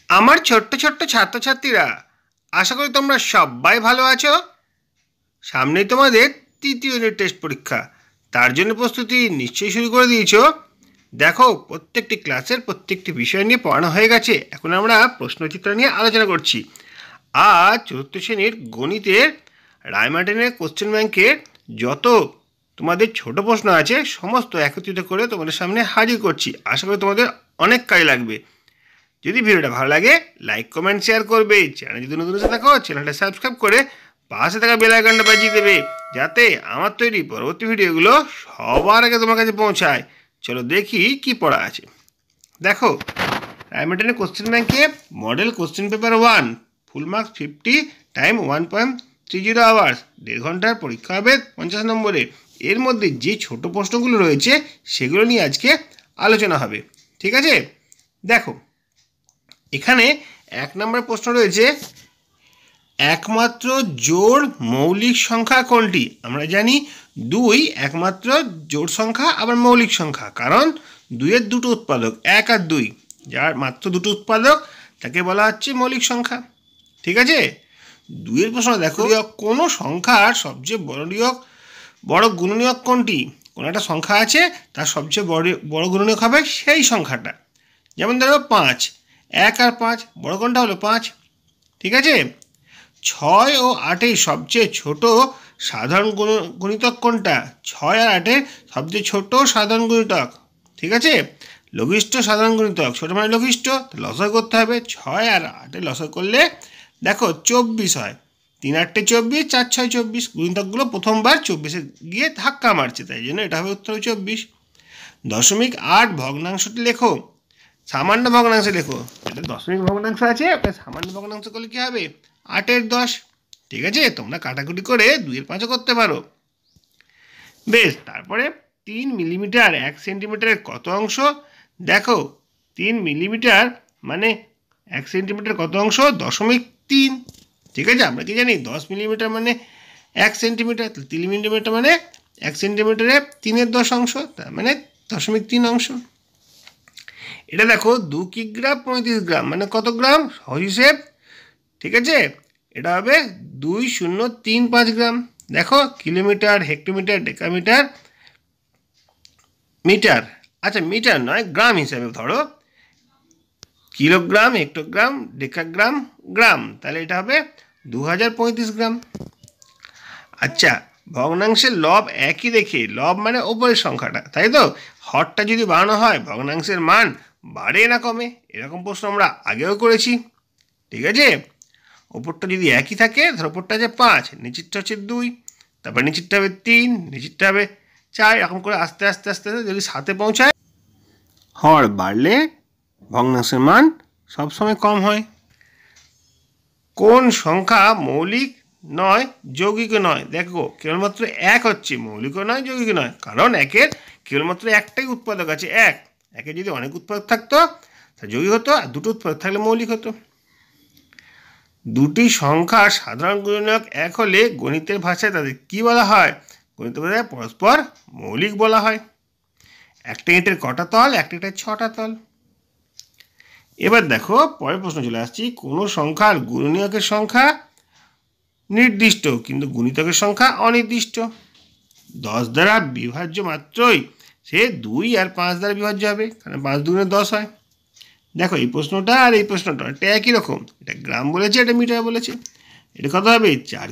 আমার ছোট্ট ছোট্ট ছাত্রছাত্রীরা, আশা করি তোমরা সবাই ভালো আছো। সামনেই তোমাদের তৃতীয় ইউনিট টেস্ট পরীক্ষা। তার জন্য প্রস্তুতি নিশ্চয়ই শুরু করে দিয়েছো। দেখো, প্রত্যেকটি ক্লাসের প্রত্যেকটি বিষয় নিয়ে পড়ানো হয়ে গেছে। এখন আমরা প্রশ্নচিত্র নিয়ে আলোচনা করছি। আজ চতুর্থ শ্রেণীর গণিতের রায়মার্টিনের কোশ্চেন ব্যাংকের যত তোমাদের ছোট প্রশ্ন আছে সমস্ত একত্রিত করে তোমাদের সামনে হাজির করছি। আশা করি তোমাদের অনেক কাজে লাগবে। যদি ভিডিওটা ভালো লাগে লাইক কমেন্ট শেয়ার করবে। চ্যানেল যদি নতুন এসে থাকো চ্যানেলটা সাবস্ক্রাইব করে পাশে থাকা বেল আইকনটা বাজিয়ে দেবে, যাতে আমার তৈরি পরবর্তী ভিডিওগুলো সবার আগে তোমার কাছে পৌঁছায়। চলো দেখি কি পড়া আছে। দেখো, রায়মার্টিনের কোশ্চেন ব্যাংকে model question paper 1, full marks 50 time 1.30 hours, 1.5 ঘন্টার পরীক্ষা হবে 50 নম্বরের। এর মধ্যে যে ছোট প্রশ্নগুলো রয়েছে সেগুলো নিয়ে আজকে আলোচনা হবে। ঠিক আছে, দেখো এখানে 1 নম্বর প্রশ্ন রয়েছে, একমাত্র জোড় মৌলিক সংখ্যা কোনটি? আমরা জানি 2 একমাত্র জোড় সংখ্যা আবার মৌলিক সংখ্যা, কারণ 2-এর দুটো উৎপাদক 1 আর 2, যার মাত্র দুটো উৎপাদক তাকে বলা হচ্ছে মৌলিক সংখ্যা। ঠিক আছে, 2-এর প্রশ্ন দেখো, কোনো সংখ্যার সবচেয়ে বড় গুণনীয়ক কোনটি? কোনো একটা সংখ্যা আছে, তার সবচেয়ে বড় গুণনীয়ক হবে সেই সংখ্যাটা। যেমন ধরো 5, 1 আর 5, বড় কোনটা হলো 5। ঠিক আছে, 6 ও 8-এর সবচেয়ে ছোট সাধারণ গুণিতক কোনটা? 6 আর 8-এর সবচেয়ে ছোট সাধারণ গুণিতক। ঠিক আছে, লঘিষ্ঠ সাধারণ গুণিতক, ছোট মানে লঘিষ্ঠ, লসাগু করতে হবে। 6 আর 8-এর লসাগু করলে দেখো 24 হয়। 3 8 24, 4 6 24। গুণিতকগুলো প্রথমবার 24-এ গিয়ে ধাক্কা মারছে, তাই জন্য এটা হবে উত্তর 24। 0.8 ভগ্নাংশটি লেখো। সামান্য ভগ্নাংশ লেখো। এটা দশমিক ভগ্নাংশ আছে, ওটা সামান্য ভগ্নাংশ করলে কী হবে? 8-এর 10। ঠিক আছে, তোমরা কাটাকুটি করে 2-এর 5 করতে পারো। বেশ, তারপরে 3 মিলিমিটার 1 সেন্টিমিটারের কত অংশ? দেখো, 3 মিলিমিটার মানে 1 সেন্টিমিটার কত অংশ? 0.3। ঠিক আছে, আমরা কি জানি 10 মিলিমিটার মানে 1 সেন্টিমিটার, 3 মিলিমিটার মানে 1 সেন্টিমিটারে 3-এর 10 অংশ, তার মানে 0.3 অংশ। এটা দেখো 2 কিগ্রা 35 গ্রাম মানে কত গ্রাম? সহজ হিসেব। ঠিক আছে, এটা হবে 2035 গ্রাম। দেখো, কিলোমিটার, হেক্টোমিটার, ডেকামিটার, মিটার, আচ্ছা মিটার নয়, গ্রাম হিসাবে ধরো, কিলোগ্রাম, হেক্টোগ্রাম, ডেকাগ্রাম, গ্রাম, তাহলে এটা হবে 2035 গ্রাম। আচ্ছা, ভগ্নাংশের লব একই রেখে, লব মানে ওপরের সংখ্যাটা, তাই তো, হরটা যদি বাড়ানো হয় ভগ্নাংশের মান বাড়ে না কমে? এরকম প্রশ্ন আমরা আগেও করেছি। ঠিক আছে, ওপরটা যদি একই থাকে, ধর ওপরটা আছে 5, নিচেরটা হচ্ছে 2, তারপর নিচেরটা হবে 3, নিচেরটা হবে 4, এরকম করে আস্তে আস্তে আস্তে আস্তে যদি 7-এ পৌঁছায়, হর বাড়লে ভগ্নাংশের মান সবসময় কম হয়। কোন সংখ্যা মৌলিক নয়, যৌগিক নয়? দেখো, কেবলমাত্র 1 হচ্ছে মৌলিক নয়, যৌগিক নয়, কারণ 1-এর কেবলমাত্র একটাই উৎপাদক আছে 1। 1-এর যদি অনেক উৎপাদক থাকতো তা যৌগিক হতো, আর দুটো উৎপাদক থাকলে মৌলিক হতো। দুটি সংখ্যার সাধারণ গুণনীয়ক 1 হলে গণিতের ভাষায় তাদের কী বলা হয়? গণিতের ভাষায় পরস্পর মৌলিক বলা হয়। একটা ইটের কটা তল? একটা ইটের 6টা তল। এবার দেখো, পরের প্রশ্ন চলে আসছি, কোনো সংখ্যার গুণনীয়কের সংখ্যা নির্দিষ্ট কিন্তু গুণিতকের সংখ্যা অনির্দিষ্ট। 10 দ্বারা বিভাজ্য মাত্রই সে 2 আর 5 দ্বারা বিভাজ্য হবে, কারণ 5 2 10 হয়। দেখো, এই প্রশ্নটা আর এই প্রশ্নটা এটা একই রকম, এটা গ্রাম বলেছে, এটা মিটার বলেছে। এটা কত হবে? 4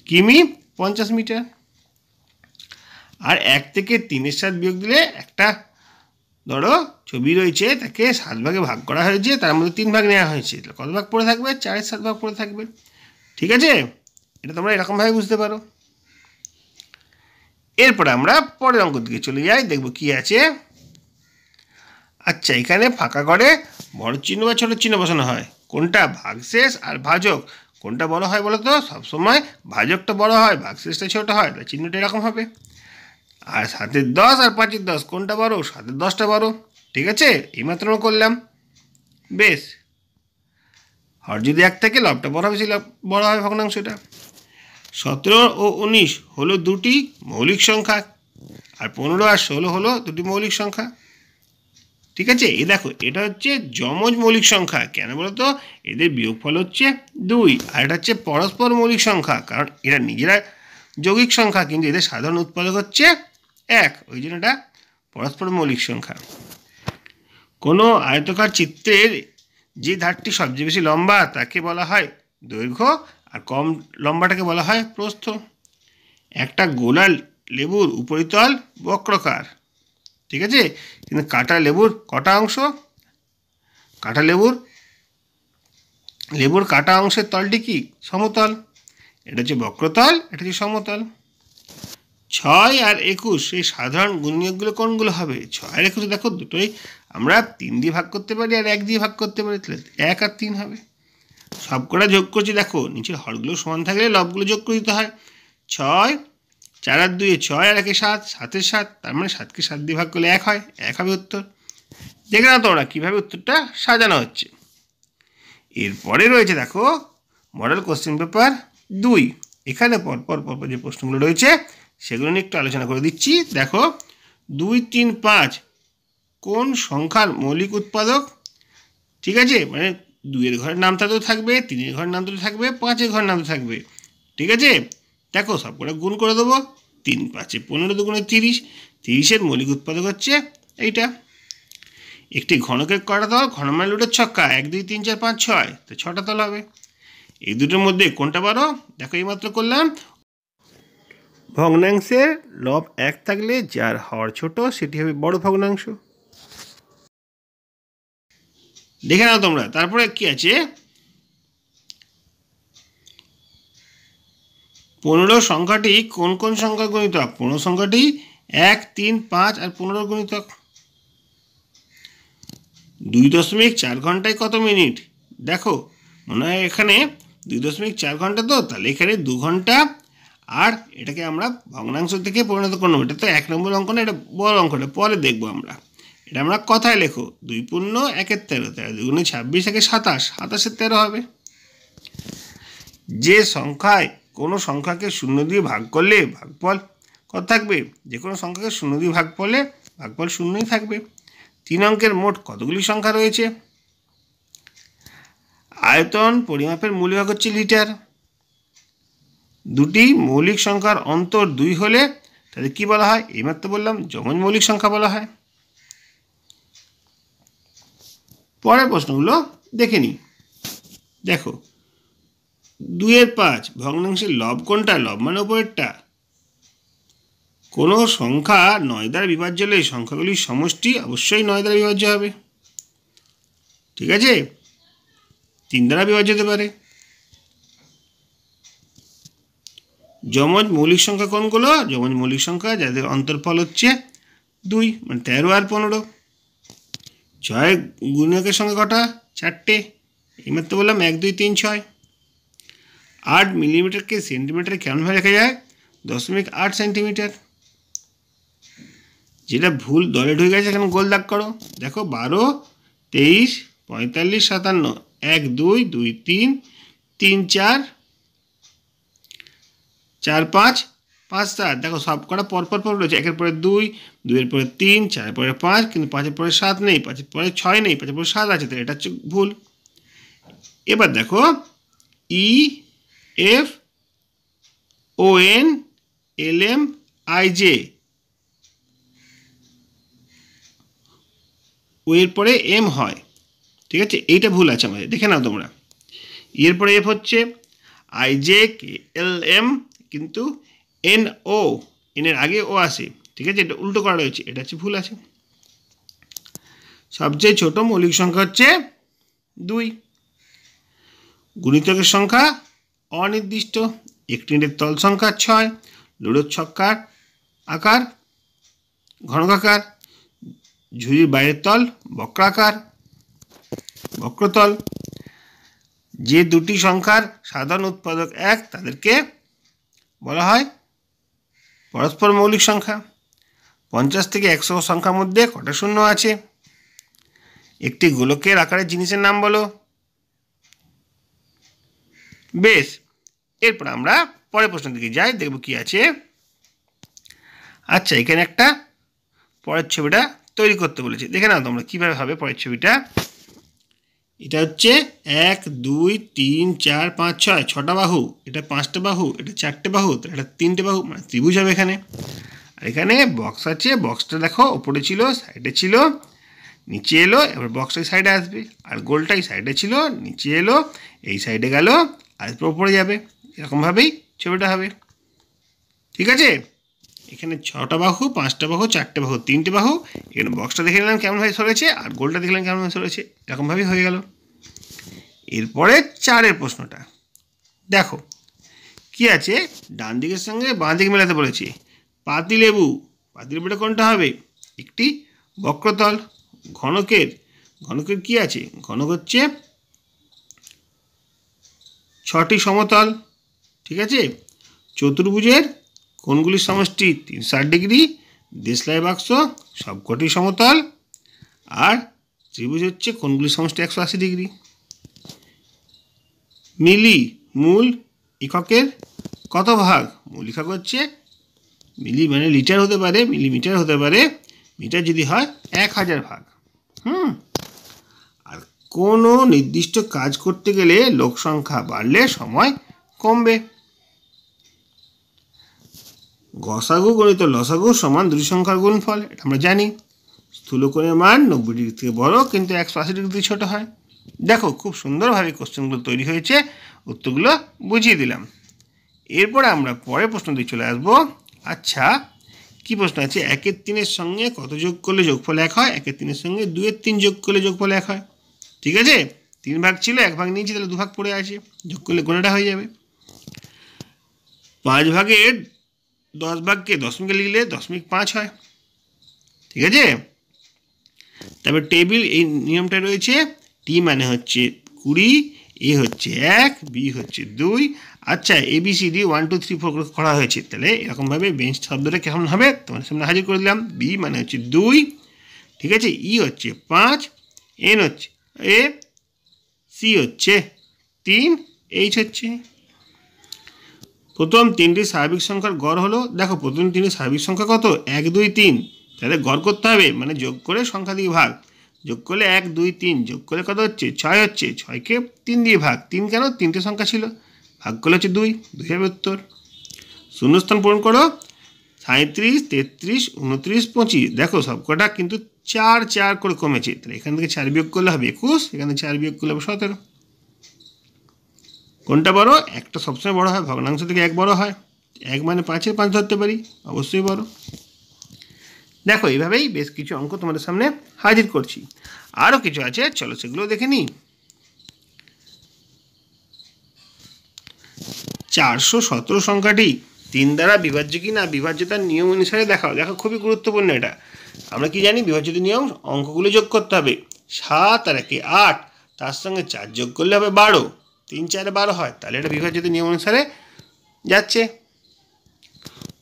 কিমি 50 মিটার। আর 1 থেকে 3-এর 7 বিয়োগ দিলে, একটা ধরো ছবি রয়েছে, তাকে 7 ভাগে ভাগ করা হয়েছে, তার মধ্যে 3 ভাগ নেওয়া হয়েছে, কত ভাগ পড়ে থাকবে? 4-এর 7 ভাগ পড়ে থাকবে। ঠিক আছে, এটা তোমরা এরকমভাবে বুঝতে পারো। এরপরে আমরা পরের অঙ্ক দিকে চলে যাই, দেখবো কি আছে। আচ্ছা, এখানে ফাঁকা করে বড় চিহ্ন বা ছোট চিহ্ন বসানো হয়। কোনটা? ভাগশেষ আর ভাজক। কোনটা বড় হয় বলো তো? সবসময় ভাজকটা বড় হয়, ভাগশেষটা ছোট হয়, তাই চিহ্নটা এরকম হবে। আর 7-এর 10 আর 5-এর 10 কোনটা বড়? 7-এর 10টা বড়। ঠিক আছে, এইমাত্র আমরা করলাম। বেশ, হর যদি 1 থাকে লবটা বড় হবে, সেই বড় হবে ভগ্নাংশটা। 17 ও 19 হলো দুটি মৌলিক সংখ্যা, আর 15 আর 16 হলো দুটি মৌলিক সংখ্যা। ঠিক আছে, এই দেখো এটা হচ্ছে যমজ মৌলিক সংখ্যা। কেন বলো তো? এদের বিয়োগফল হচ্ছে 2, আর এটা হচ্ছে পরস্পর মৌলিক সংখ্যা, কারণ এরা নিজেরা যৌগিক সংখ্যা কিন্তু এদের সাধারণ উৎপাদক হচ্ছে 1, ওই জন্য এটা পরস্পর মৌলিক সংখ্যা। কোনো আয়তকার চিত্রের যে ধারটি সবচেয়ে বেশি লম্বা তাকে বলা হয় দৈর্ঘ্য, আর কম লম্বাটাকে বলা হয় প্রস্থ। একটা গোলা লেবুর উপরিতল বক্রাকার, ঠিক আছে, কিন্তু কাটা লেবুর কটা অংশ? কাটা লেবুর কাটা অংশের তলটি কি? সমতল। এটা হচ্ছে বক্রতল, এটা হচ্ছে সমতল। 6 আর 21 এই সাধারণ গুণনীয়কগুলো কোনগুলো হবে? 6 আর 21 দেখো দুটোই আমরা 3 দিয়ে ভাগ করতে পারি আর 1 দিয়ে ভাগ করতে পারি, তাহলে 1 আর 3 হবে। সবকটা যোগ করছি, দেখো নিচের হরগুলো সমান থাকলে লবগুলো যোগ করে দিতে হয়। 6, 4 আর 2 6 আর 1 7, 7 7, তার মানে 7কে 7 দিয়ে ভাগ করলে 1 হয়, 1 হবে উত্তর। দেখে নাও তোমরা কীভাবে উত্তরটা সাজানো হচ্ছে। এরপরে রয়েছে দেখো মডেল কোশ্চেন পেপার 2। এখানে পরপর যে প্রশ্নগুলো রয়েছে সেগুলো নিয়ে একটু আলোচনা করে দিচ্ছি। দেখো 2, 3, 5 কোন সংখ্যার মৌলিক উৎপাদক? ঠিক আছে, মানে 2 এর ঘরের নামটা তো থাকবে, 3 এর ঘরের নামটা থাকবে, 5 এর ঘরের নামটা থাকবে, ঠিক আছে। দেখো সবকটা গুণ করে দেবো। 3 5 15, 2 গুণে 30, 30-এর মৌলিক উৎপাদক হচ্ছে এইটা। একটি ঘনকের কটা তল? ঘনমান লুটের ছক্কা, 1 2 3 4 5 6, তো 6টা তল হবে। এই দুটোর মধ্যে কোনটা বড়? দেখো এইমাত্র করলাম, ভগ্নাংশের লব 1 থাকলে যার হর ছোট সেটি হবে বড় ভগ্নাংশ। দেখে নাও তোমরা। তারপরে কি আছে? 15 সংখ্যাটি কোন কোন সংখ্যার গুণিতক? 15 সংখ্যাটি 1 3 5 আর 15 গুণিতক। 2.4 ঘন্টায় কত মিনিট? দেখো মনে হয় এখানে 2.4 ঘন্টা, তো তাহলে এখানে 2 ঘন্টা, আর এটাকে আমরা ভগ্নাংশ থেকে পরিণত করে নেবো। এটা তো 1 নম্বর অঙ্ক না, এটা বড় অঙ্কটা পরে দেখবো আমরা। এটা আমরা কথায় লেখো, 2 পূর্ণ 1 এর 13, 13 2 গুণে 26, 1 27, 27 এর 13 হবে। যে সংখ্যায় কোনো সংখ্যাকে 0 দিয়ে ভাগ করলে ভাগফল কত থাকবে? যে কোনো সংখ্যাকে 0 দিয়ে ভাগ করলে ভাগফল 0ই থাকবে। 3 অঙ্কের মোট কতগুলি সংখ্যা রয়েছে? আয়তন পরিমাপের মূলভাগ হচ্ছে লিটার। দুটি মৌলিক সংখ্যার অন্তর 2 হলে তাহলে কি বলা হয়? এইমাত্র বললাম যমজ মৌলিক সংখ্যা বলা হয়। পরের প্রশ্নগুলো দেখে নিই। দেখো 2 এর 5 ভগ্নাংশের লব কোনটা? লব মানে উপরেরটা। কোনো সংখ্যা 9 দ্বারা বিভাজ্য হলে সংখ্যাগুলির সমষ্টি অবশ্যই 9 দ্বারা বিভাজ্য হবে, ঠিক আছে। 3 দ্বারা বিভাজ্য হতে পারে। যমজ মৌলিক সংখ্যা কোনগুলো? যমজ মৌলিক সংখ্যা যাদের অন্তরফল হচ্ছে 2, মানে 13 আর 15। 6 গুণকের সংখ্যা কটা? 4টে। এইমাত্র বললাম 1 2 3 6। 8 মিলিমিটারকে সেন্টিমিটারে কেমনভাবে লেখা যায়? 0.8 সেন্টিমিটার। যেটা ভুল দলে ঢুকে গেছে এখানে গোল দাগ করো। দেখো 12 23 45 57, 1 2 2 3 3 4 4 5 5 7। দেখো সব কটা পরপর রয়েছে, 1 এর পরে 2, 2 এর পরে 3, 4 এর পরে 5, কিন্তু 5 এর পরে 7 নেই, 5 এর পরে 6 নেই, 5 এর পরে 7 আছে, তো এটা হচ্ছে ভুল। এবার দেখো E F O N L M I J, ও এর পরে এম হয়, ঠিক আছে, এইটা ভুল আছে আমাদের, দেখে নাও তোমরা। এর পরে এফ হচ্ছে, I J K L M, কিন্তু এন ও, এনের আগে ও আসে, ঠিক আছে, এটা উল্টো করা রয়েছে, এটা হচ্ছে ভুল আছে। সবচেয়ে ছোট মৌলিক সংখ্যা হচ্ছে 2। গুণিতকের সংখ্যা অনির্দিষ্ট। একটি ইটের তল সংখ্যা 6, লুডোর ছক্কার আকার ঘনকাকার, ঝুড়ির বাইরের তল বক্রাকার, বক্রতল। যে দুটি সংখ্যার সাধারণ উৎপাদক 1 তাদেরকে বলা হয় পরস্পর মৌলিক সংখ্যা। 50 থেকে 100 সংখ্যার মধ্যে কটা শূন্য আছে? একটি গোলকের আকারের জিনিসের নাম বলো। বেশ, এরপর আমরা পরের প্রশ্ন দিকে যাই, দেখব কি আছে। আচ্ছা, এখানে একটা পরের ছবিটা তৈরি করতে বলেছে। দেখে নাও তোমরা কীভাবে হবে পরের ছবিটা। এটা হচ্ছে 1 2 3 4 5 6 ছটা বাহু, এটা 5টা বাহু, এটা 4টে বাহু, এটা 3টে বাহু, মানে ত্রিভুজ হবে এখানে। আর এখানে বক্স আছে, বক্সটা দেখো ওপরে ছিল, সাইডে ছিল, নিচে এলো, এবার বক্সটা এই সাইডে আসবে, আর গোলটা এই সাইডে ছিল, নিচে এলো, এই সাইডে গেল, আর ওপরে যাবে। এরকমভাবেই ছবিটা হবে। ঠিক আছে, এখানে 6টা বাহু, 5টা বাহু, 4টে বাহু, 3টে বাহু, এখানে বক্সটা দেখে নিলাম কেমনভাবে সরেছে, আর গোলটা দেখলাম কেমনভাবে সরেছে, এরকমভাবেই হয়ে গেল। এরপরে 4এর প্রশ্নটা দেখো কি আছে, ডান দিকের সঙ্গে বাঁ দিকে মেলাতে বলেছি। পাতিলেবু, পাতিলেবুটা কোনটা হবে? একটি বক্রতল। ঘনকের, ঘনকের কি আছে? ঘনক হচ্ছে 6টি সমতল। ঠিক আছে, চতুর্ভুজের কোণগুলির সমষ্টি 360 ডিগ্রি, দেশলাই বাক্স সবকটি সমতল, আর ত্রিভুজ হচ্ছে কোণগুলির সমষ্টি 180 ডিগ্রি। মিলি, মূল এককের কত ভাগ? মূল একক হচ্ছে মিলি, মানে লিটার হতে পারে, মিলিমিটার হতে পারে, মিটার যদি হয় 1000 ভাগ। আর কোনো নির্দিষ্ট কাজ করতে গেলে লোক সংখ্যা বাড়লে সময় কমবে। গসাগু গণিত লসাগু সমান দুটি সংখ্যার গুণফল, এটা আমরা জানি। স্থূলকোণের মান 90 ডিগ্রি থেকে বড়, কিন্তু 180 ডিগ্রি থেকে ছোট হয়। দেখো খুব সুন্দরভাবে কোশ্চেনগুলো তৈরি হয়েছে, উত্তরগুলো বুঝিয়ে দিলাম। এরপরে আমরা পরের প্রশ্ন দিয়ে চলে আসবো। আচ্ছা, কি প্রশ্ন আছে? 1-এর 3-এর সঙ্গে কত যোগ করলে যোগফল 1 হয়? 1-এর 3-এর সঙ্গে 2-এর 3 যোগ করলে যোগফল 1 হয়। ঠিক আছে, 3 ভাগ ছিল, 1 ভাগ নিয়েছি, তাহলে 2 ভাগ পড়ে আছে, যোগ করলে গোনাটা হয়ে যাবে। 5 ভাগের 10 ভাগকে দশমিকে লিখলে 0.5 হয়। ঠিক আছে, তারপর টেবিল এই নিয়মটা রয়েছে, টি মানে হচ্ছে 20, এ হচ্ছে 1, বি হচ্ছে 2। আচ্ছা, ABCD 1 2 3 4 করা হয়েছে, তাহলে এরকমভাবে বেঞ্চ শব্দটা কেমন হবে তোমার সামনে হাজির করে দিলাম। বি মানে হচ্ছে 2, ঠিক আছে, ই হচ্ছে 5, এন হচ্ছে এ, সি হচ্ছে 3, এইচ হচ্ছে। প্রথম 3টি স্বাভাবিক সংখ্যার গড় হলো, দেখো প্রথম 3টি স্বাভাবিক সংখ্যা কত? 1 2 3, তাহলে গড় করতে হবে, মানে যোগ করে সংখ্যা দিয়ে ভাগ। যোগ করলে 1 2 3, যোগ করলে কত হচ্ছে? 6 হচ্ছে। 6কে 3 দিয়ে ভাগ, 3 কেন? 3টে সংখ্যা ছিল, ভাগ করলে হচ্ছে 2, 2 হবে উত্তর। শূন্যস্থান পূরণ করো, 37 33 29 25, দেখো সবকটা কিন্তু 4 4 করে কমেছে, তাহলে এখান থেকে 4 বিয়োগ করলে হবে 21, এখান থেকে 4 বিয়োগ করলে হবে 17। কোনটা বড়? একটা সবসময় বড় হয়, ভগ্নাংশ থেকে 1 বড় হয়। 1 মানে 5-এর 5 ধরতে পারি, অবশ্যই বড়। দেখো এইভাবেই বেশ কিছু অঙ্ক তোমাদের সামনে হাজির করছি। আরও কিছু আছে, চলো সেগুলো দেখে নিই। 417 সংখ্যাটি 3 দ্বারা বিভাজ্য কি না, বিভাজ্যতার নিয়ম অনুসারে দেখাও। দেখো খুবই গুরুত্বপূর্ণ এটা। আমরা কি জানি? বিভাজ্যতার নিয়ম, অঙ্কগুলো যোগ করতে হবে। 7 আর 1 8, তার সঙ্গে 4 যোগ করলে হবে 12, 3 4 12 হয়, তাহলে এটা বিভাজ্যতার নিয়ম অনুসারে যাচ্ছে।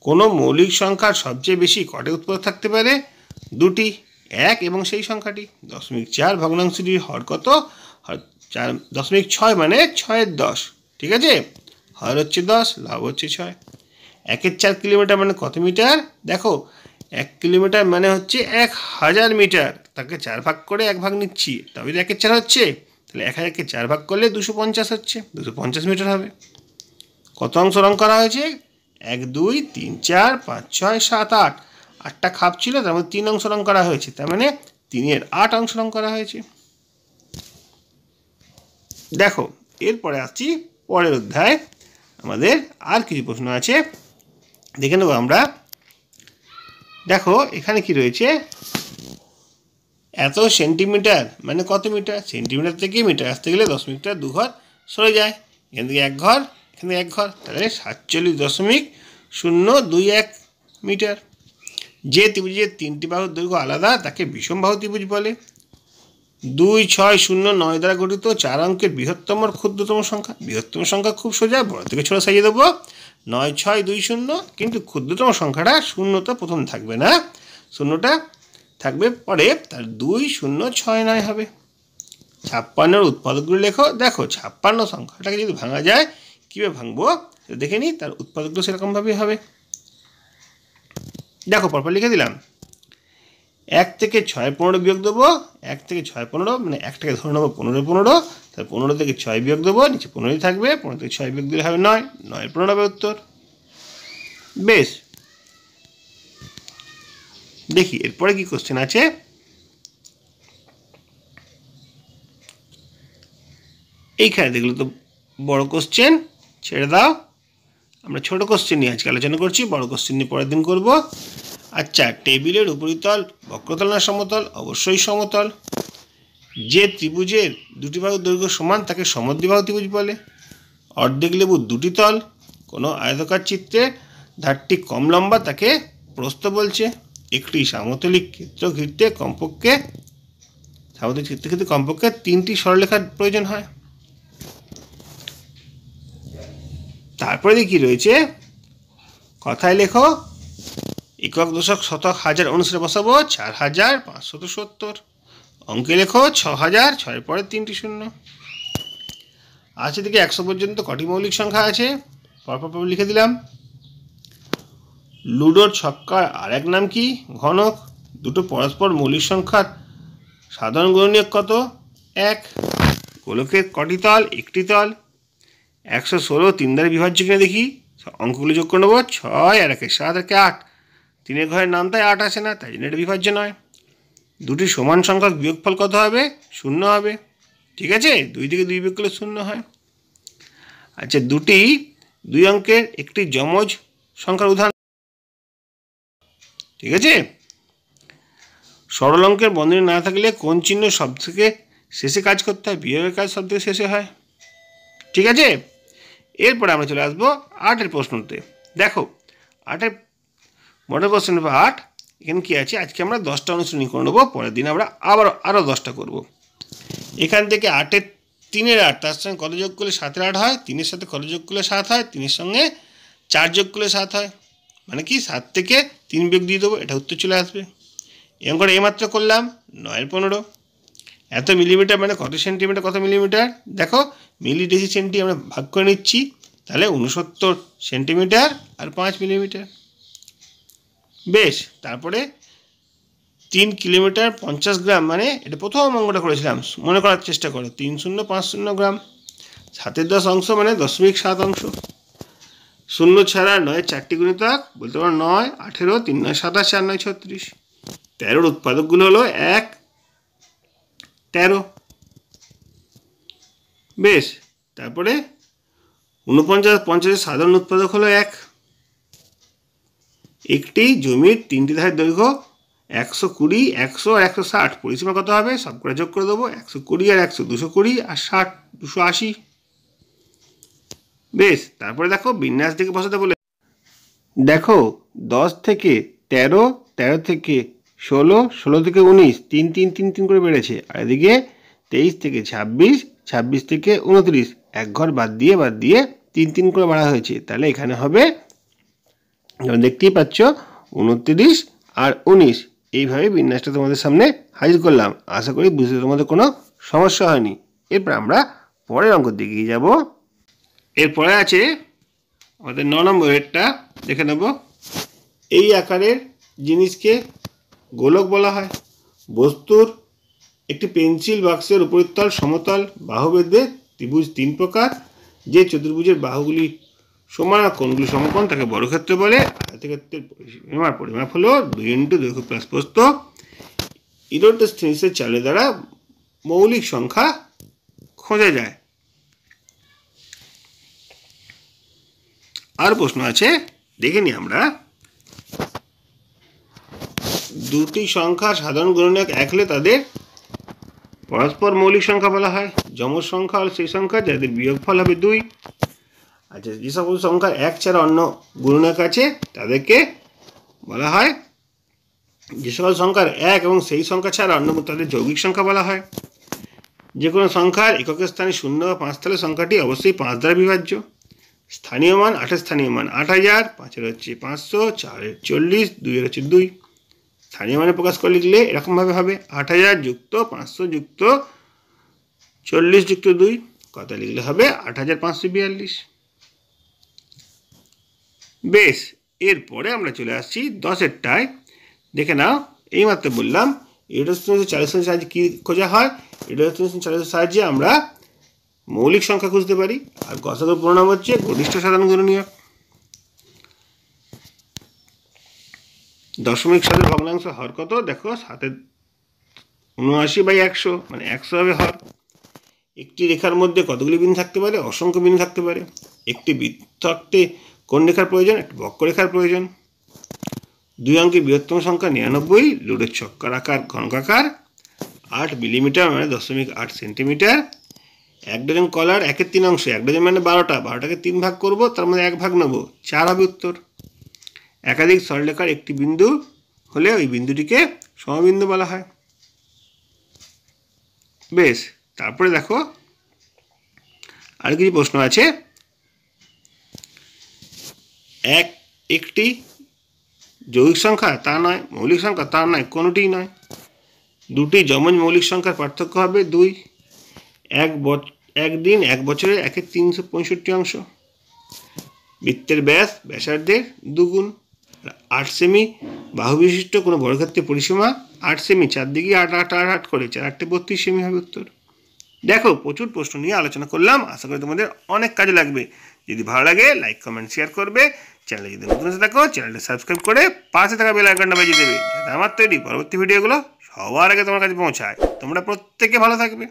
কোনো মৌলিক সংখ্যার সবচেয়ে বেশি কটি উৎপাদক থাকতে পারে? 2টি, 1 এবং সেই সংখ্যাটি। 0.4 ভগ্নাংশটির হর কত? 0.6 মানে 6-এর 10। ঠিক আছে, হর হচ্ছে 10, লাভ হচ্ছে 6। 1-এর 4 কিলোমিটার মানে কত মিটার? দেখো 1 কিলোমিটার মানে হচ্ছে 1000 মিটার, তাকে 4 ভাগ করে 1 ভাগ নিচ্ছি, তবে 1-এর 4 হচ্ছে, তাহলে 1000কে 4 ভাগ করলে 250 হচ্ছে, 250 মিটার হবে। কত অংশ রং করা হয়েছে? 1 2 3 4 5 6 7 8, 8টা খাপ ছিল, তার মধ্যে 3 অংশ রং করা হয়েছে, তার মানে 3-এর 8 অংশ রং করা হয়েছে। দেখো এরপরে আসছি পরের অধ্যায়, আমাদের আর কিছু প্রশ্ন আছে, দেখে নেব আমরা। দেখো এখানে কি রয়েছে, এত সেন্টিমিটার মানে কত মিটার? সেন্টিমিটার থেকে মিটার আসতে গেলে 10 মিটার 2 ঘর সরে যায়, এখান থেকে 1 ঘর, এখানে 1 ঘর, তাহলে 47.021 মিটার। যে ত্রিভুজের 3টি বাহুর দৈর্ঘ্য আলাদা তাকে বিষম বাহু ত্রিভুজ বলে। 2 6 0 9 দ্বারা গঠিত 4 অঙ্কের বৃহত্তম আর ক্ষুদ্রতম সংখ্যা। বৃহত্তম সংখ্যা খুব সোজা, বড় থেকে ছোট সাজিয়ে দেবো, 9 6 2 0, কিন্তু ক্ষুদ্রতম সংখ্যাটা শূন্যটা প্রথম থাকবে না, শূন্যটা থাকবে পরে, তার 2 0 6 9 হবে। 56-এর উৎপাদকগুলো লেখো। দেখো 56 সংখ্যাটাকে যদি ভাঙা যায়, কীভাবে ভাঙবো দেখে নিই, তার উৎপাদকগুলো সেরকমভাবেই হবে। দেখো পরপর লিখে দিলাম। 1 থেকে 6 15 বিয়োগ দেবো, 1 থেকে 6 15 মানে 1 থেকে ধরে নেবো 15 15, তাহলে 15 থেকে 6 বিয়োগ দেবো, নিচে 15ই থাকবে, 15 থেকে 6 বিয়োগ দিলে হবে 9, 9 15 হবে উত্তর। বেশ, দেখি এরপরে কি কোশ্চেন আছে। এইখানে দেখলে তো বড় কোশ্চেন, ছেড়ে দাও, আমরা ছোট কোশ্চেন নিয়ে আজকে আলোচনা করছি, বড় কোশ্চেন নিয়ে পরের দিন করব। আচ্ছা, টেবিলের উপরিতল বক্রতল না সমতল? অবশ্যই সমতল। যে ত্রিভুজের দুটি বাহুর দৈর্ঘ্য সমান তাকে সমদ্বিবাহু ত্রিভুজ বলে। অর্ধেক লেবুর দুটি তল, কোনো আয়তাকার চিত্রে ধারটি কম লম্বা তাকে প্রস্থ বলছে। একটি সমতলিক ক্ষেত্র ঘিরতে কমপক্ষে কমপক্ষে 3টি সরলরেখার প্রয়োজন হয়। তারপরে কি রয়েছে, কথায় লেখো, একক দশক শতক হাজার অনুসারে বসাবো 4570। অঙ্কে লেখো 6000, 6 পরে 3টি শূন্য। আশি থেকে 100 পর্যন্ত কটি মৌলিক সংখ্যা আছে? পরপর লিখে দিলাম। লুডোর ছক্কার আরেক নাম কি? ঘনক। দুটো পরস্পর মৌলিক সংখ্যার সাধারণ গুণনীয়ক কত? 1। গোলকের কটি তল? একটি তল। 116 3 দ্বারা বিভাজ্য কিনা দেখি, অঙ্কগুলি যোগ করে নেবো। 6 আর 1 7 আর 8, 3-এর ঘরের নাম তাই 8 আসে না, তাই জন্য এটা বিভাজ্য নয়। দুটি সমান সংখ্যার বিয়োগফল কত হবে? 0 হবে। ঠিক আছে, 2 থেকে 2 বিয়োগ করলে 0 হয়। আচ্ছা, দুটি 2 অঙ্কের একটি যমজ সংখ্যার উদাহরণ। ঠিক আছে, সরল অঙ্কের বন্ধনী না থাকলে কোন চিহ্ন সব থেকে শেষে কাজ করতে হয়? বিয়োগের কাজ সব থেকে শেষে হয়। ঠিক আছে, এরপরে আমরা চলে আসবো 8-এর প্রশ্নতে। দেখো 8-এর মডেল কোশ্চেন নাম্বার 8, এখানে কি আছে? আজকে আমরা 10টা অনুশীলনী করে নেবো, পরের দিন আমরা আরও 10টা করবো। এখান থেকে 8-এর 3-এর 8, তার সঙ্গে কত যোগ করলে 7-এর 8 হয়? 3-এর সাথে কত যোগ করলে 7 হয়? 3-এর সঙ্গে 4 যোগ করলে 7 হয়, মানে কি 7 থেকে 3 বিয়োগ দিয়ে দেবো, এটা উত্তর চলে আসবে। এরকম করে এইমাত্র করলাম 9-এর 15। এত মিলিমিটার মানে কত সেন্টিমিটার, কত মিলিমিটার? দেখো মিলি ডেসি সেন্টি আমরা ভাগ করে নিচ্ছি, তাহলে 69 সেন্টিমিটার আর 5 মিলিমিটার। বেশ, তারপরে 3 কিলোমিটার 50 গ্রাম, মানে এটা প্রথম অঙ্কটা করেছিলাম, মনে করার চেষ্টা করো। 3050 গ্রাম, 7-এর 10 অংশ মানে 0.7 অংশ। 0 ছাড়া 9-এর 4টি গুণিতক, বলতে পারো 9, 18, 3 9 27, 4 9 36। 13-র উৎপাদকগুলো হলো 1, 13। বেশ, তারপরে 49 50-এর সাধারণ উৎপাদক হলো 1। একটি জমির 3টি ধারের দৈর্ঘ্য 120, 100 আর 160, পরিসীমা কত হবে? সব করে যোগ করে দেবো। 120 আর 100 220 আর 60 280। বেশ, তারপরে দেখো বিন্যাস দিকে বসাতে বলে, দেখো 10 থেকে 13, 13 থেকে 16, 16 থেকে 19, 3 3 3 3 করে বেড়েছে। আর এদিকে 23 থেকে 26, 26 থেকে 29, এক ঘর বাদ দিয়ে 3 3 করে বাড়া হয়েছে। তাহলে এখানে হবে, দেখতেই পাচ্ছ, 29 আর 19। এইভাবে বিন্যাসটা তোমাদের সামনে হাজির করলাম। আশা করি বুঝতে তোমাদের কোনো সমস্যা হয়নি। এরপর আমরা পরের অঙ্ক দিকে যাব। এরপরে আছে আমাদের 9 নম্বরেরটা, দেখে নেব। এই আকারের জিনিসকে গোলক বলা হয়। বস্তুর একটি পেন্সিল বাক্সের উপরিতল সমতল, বাহুবেদে ত্রিভুজ 3 প্রকার। যে চতুর্ভুজের বাহুগুলি সমান আর কোণগুলি সমকোণ তাকে বর্গক্ষেত্র বলে। আয়তক্ষেত্রের পরিমাপ হলো 2 × দৈর্ঘ্য প্লাস প্রস্থ। ইরোডোস্টেনিসের চালের দ্বারা মৌলিক সংখ্যা খোঁজা যায়। আর প্রশ্ন আছে, দেখে নিই আমরা। দুটি সংখ্যা সাধারণ গুণনীয়ক 1 হলে তাদের পরস্পর মৌলিক সংখ্যা বলা হয়। যমজ সংখ্যা হল সেই সংখ্যা যাদের বিয়োগফল হবে 2। আচ্ছা, যে সকল সংখ্যার 1 ছাড়া অন্য গুণনীয়ক আছে তাদেরকে বলা হয়, যে সকল সংখ্যার 1 এবং সেই সংখ্যা ছাড়া অন্য তাদের যৌগিক সংখ্যা বলা হয়। যে কোনো সংখ্যার এককের স্থানে 0 বা 5 থাকলে সংখ্যাটি অবশ্যই 5 দ্বারা বিভাজ্য। স্থানীয় মান 8-এর স্থানীয় মান 8000, 5-এর হচ্ছে 500, 4-এর 40, 2-এর হচ্ছে 2। স্থানীয় মানে প্রকাশ করে লিখলে এরকমভাবে হবে 8000 যুক্ত 500 যুক্ত 40 যুক্ত 2, কথা লিখলে হবে 8542। বেশ, এরপরে আমরা চলে আসছি 10-এরটায়। দেখে নাও, এইমাত্র বললাম ইউরেট্রোস্টেনোসিস চালিত সাহায্যে কী খোঁজা হয়? ইউরেট্রোস্টেনোসিস চালিত সাহায্যে আমরা মৌলিক সংখ্যা খুঁজতে পারি। আর গসাগুর পুরো নাম হচ্ছে গরিষ্ঠ সাধারণ গুণনীয়ক। 0.7 ভগ্নাংশ হর কত? দেখো 7/79/100, মানে 100 হবে হর। একটি রেখার মধ্যে কতগুলি বিন্দু থাকতে পারে? অসংখ্য বিন্দু থাকতে পারে। একটি বৃত্ত আঁকতে কোন রেখার প্রয়োজন? একটি বক্ররেখার প্রয়োজন। 2 অঙ্কের বৃহত্তম সংখ্যা 99, লুডোর ছক্কার আকার ঘনকাকার, 8 মিলিমিটার মানে 0.8 সেন্টিমিটার। 1 ডজন কলার 1/3 অংশ, 1 ডজন মানে 12টা, 12টাকে 3 ভাগ করব, তার মধ্যে 1 ভাগ নেব, 4 হবে উত্তর। একাধিক সরলরেখার একটি বিন্দু হলে ওই বিন্দুটিকে সমবিন্দু বলা হয়। বেশ, তারপরে দেখো আর কিছু প্রশ্ন আছে। একটি যৌগিক সংখ্যা? তা নয়। মৌলিক সংখ্যা? তা নয়, কোনোটিই নয়। দুটি যমজ মৌলিক সংখ্যার পার্থক্য হবে 2। একদিন 1 বছরের 1/365 অংশ। বৃত্তের ব্যাস ব্যাসার্ধের 2 গুণ। 8 সেমি বাহু বিশিষ্ট কোনো বর্গক্ষেত্রের পরিসীমা 8 সেমি, চারদিকে 8 8 8 8 করে 4 8 32 সেমি হবে উত্তর। দেখো, প্রচুর প্রশ্ন নিয়ে আলোচনা করলাম, আশা করি তোমাদের অনেক কাজে লাগবে। যদি ভালো লাগে লাইক কমেন্ট শেয়ার করবে। চ্যানেলে যদি নতুন এসে থাকো চ্যানেলটা সাবস্ক্রাইব করে পাশে থাকা বেল আইকনটা বাজিয়ে দেবে, যাতে আমার তৈরি পরবর্তী ভিডিওগুলো সবার আগে তোমার কাছে পৌঁছায়। তোমরা প্রত্যেকে ভালো থাকবে।